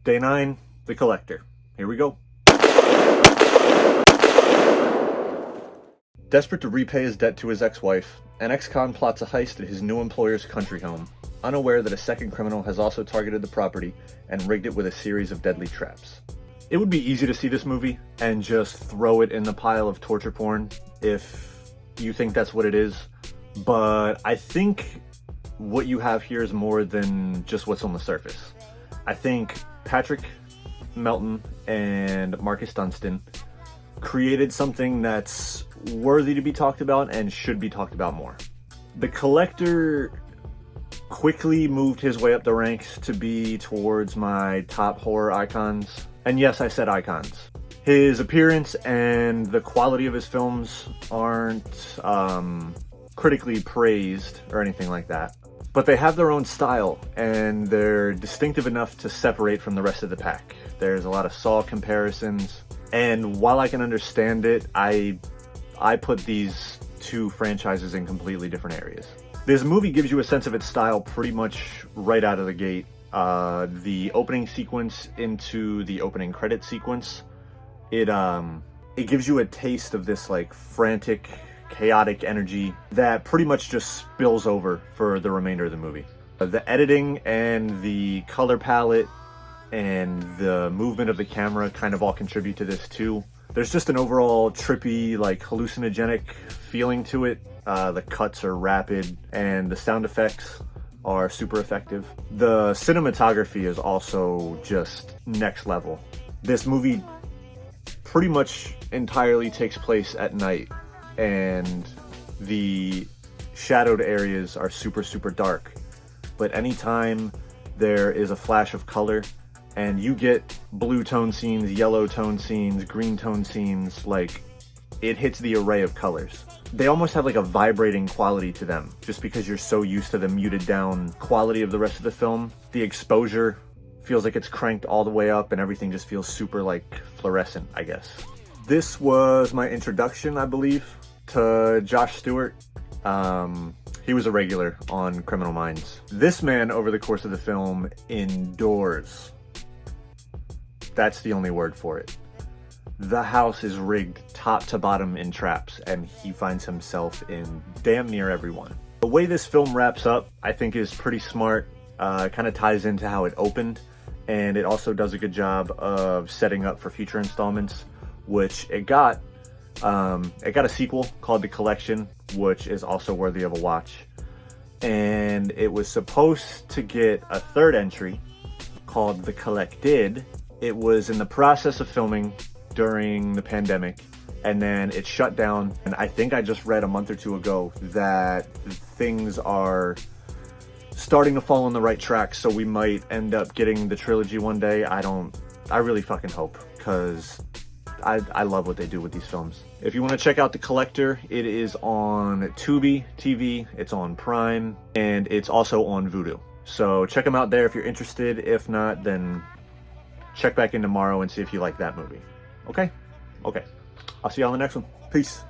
Day 9, The Collector. Here we go. Desperate to repay his debt to his ex-wife, an ex-con plots a heist at his new employer's country home, unaware that a second criminal has also targeted the property and rigged it with a series of deadly traps. It would be easy to see this movie and just throw it in the pile of torture porn if you think that's what it is, but I think what you have here is more than just what's on the surface. I think Patrick Melton and Marcus Dunstan created something that's worthy to be talked about and should be talked about more. The Collector quickly moved his way up the ranks to be towards my top horror icons. And yes, I said icons. His appearance and the quality of his films aren't critically praised or anything like that. But they have their own style, and they're distinctive enough to separate from the rest of the pack. There's a lot of Saw comparisons, and while I can understand it, I put these two franchises in completely different areas. This movie gives you a sense of its style pretty much right out of the gate. The opening sequence into the opening credit sequence, it gives you a taste of this like frantic, chaotic energy that pretty much just spills over for the remainder of the movie. The editing and the color palette and the movement of the camera kind of all contribute to this too. There's just an overall trippy, like hallucinogenic feeling to it. The cuts are rapid and the sound effects are super effective. The cinematography is also just next level. This movie pretty much entirely takes place at night, and the shadowed areas are super dark. But anytime there is a flash of color and you get blue tone scenes, yellow tone scenes, green tone scenes, like it hits the array of colors. They almost have like a vibrating quality to them just because you're so used to the muted down quality of the rest of the film. The exposure feels like it's cranked all the way up and everything just feels super like fluorescent, I guess. This was my introduction, I believe, to Josh Stewart. He was a regular on Criminal Minds. This man, over the course of the film, endures. That's the only word for it. The house is rigged top to bottom in traps, and he finds himself in damn near every one. The way this film wraps up, I think, is pretty smart. It kind of ties into how it opened, and it also does a good job of setting up for future installments, which it got. It got a sequel called The Collection, which is also worthy of a watch. And it was supposed to get a third entry called The Collected. It was in the process of filming during the pandemic, and then it shut down. And I think I just read a month or two ago that things are starting to fall on the right track, so we might end up getting the trilogy one day. I really fucking hope, because I love what they do with these films. If you want to check out The Collector, it is on Tubi TV, it's on Prime, and it's also on Vudu. So check them out there if you're interested. If not, then check back in tomorrow and see if you like that movie. Okay? Okay. I'll see you on the next one. Peace.